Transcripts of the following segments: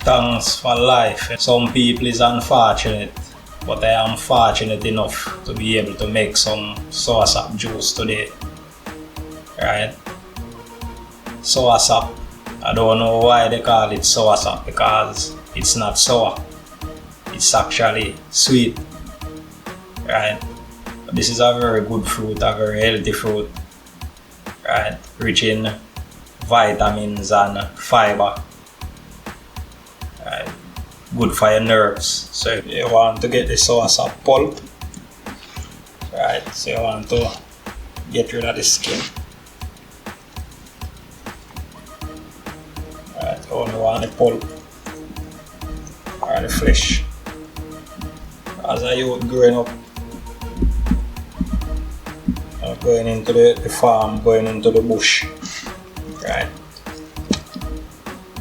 thanks for life. Some people is unfortunate, but I am fortunate enough to be able to make some soursop juice today. Right? Soursop, I don't know why they call it soursop, because it's not sour. It's actually sweet. Right? But this is a very good fruit, a very healthy fruit. Right? Rich in vitamins and fiber. Right? Good for your nerves. So if you want to get the soursop pulp, right? So you want to get rid of the skin. Right? You only want the pulp or the flesh. As a youth growing up, going into the farm, going into the bush, right?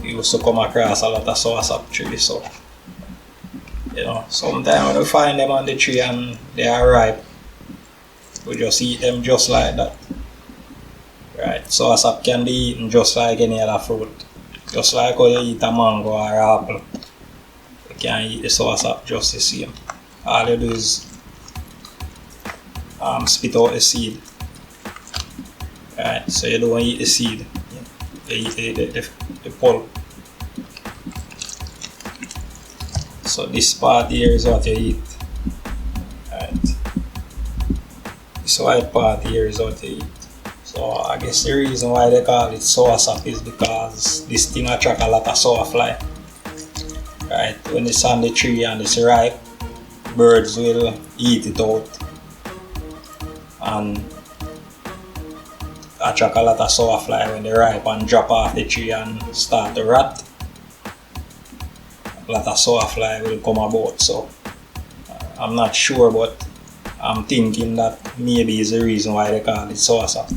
We used to come across a lot of soursop trees, so you know, sometimes when we find them on the tree and they are ripe, we just eat them just like that. Right? Soursop can be eaten just like any other fruit. Just like how you eat a mango or an apple, you can eat the soursop just the same. All you do is spit out the seed. Right? So you don't eat the seed, you eat the pulp. So this part here is what you eat. Right? This white part here is what you eat. So I guess the reason why they call it soursop is because this thing attracts a lot of sourfly. Right? When it's on the tree and it's ripe, birds will eat it out and attract a lot of sourfly when they're ripe and drop off the tree and start to rot. A lot of sourfly will come about, so I'm not sure, but I'm thinking that maybe is the reason why they call it soursop.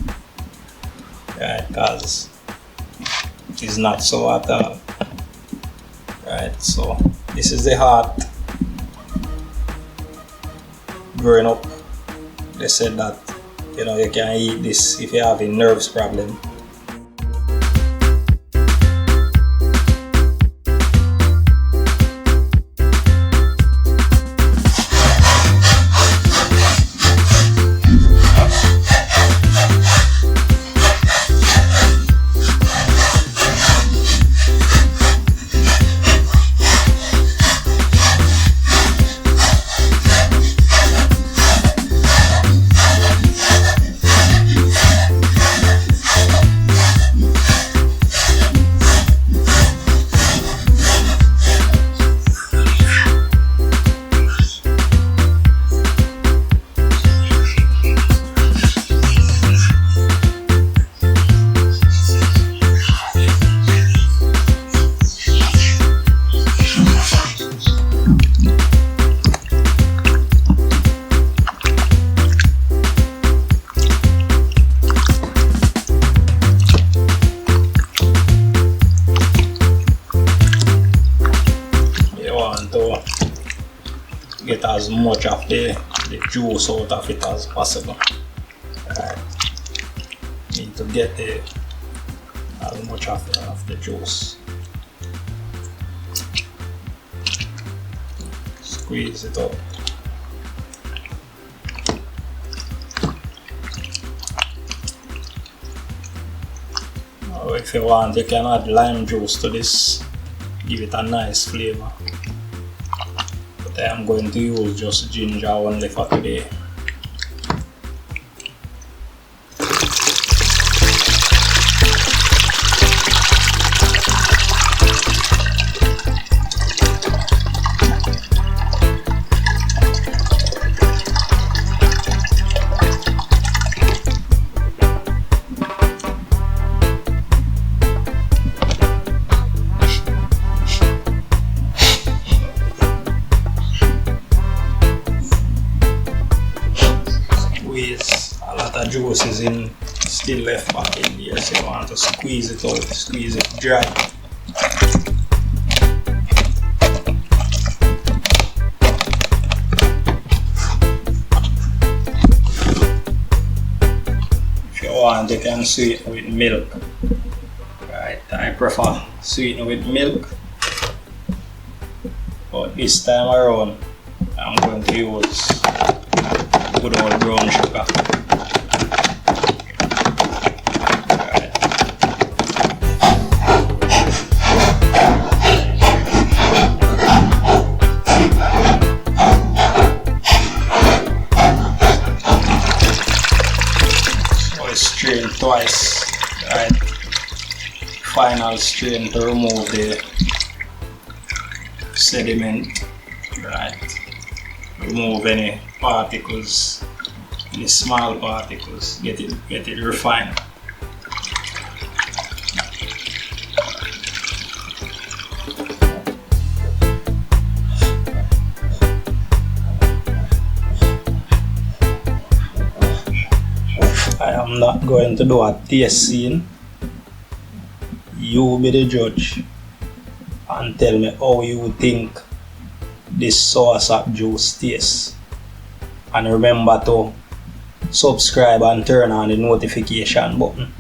Right, because it's not sour at all. Right, so this is the heart. Growing up, they said that you know you can eat this if you have a nerves problem. Get as much of the juice out of it as possible. Right. Need to get as much of the juice. Squeeze it up. Now if you want, you can add lime juice to this, give it a nice flavor. I am going to use just ginger only for today. A lot of juice is still left back in there, so you want to squeeze it out, squeeze it dry. If you want, you can sweeten with milk. Right, I prefer sweeten with milk. But this time around, I'm going to use good old brown sugar. Strain twice, right? Final strain to remove the sediment, right? Remove any particles, any small particles, get it refined. I am not going to do a taste scene. You be the judge and tell me how you think this Soursop juice tastes. And remember to subscribe and turn on the notification button.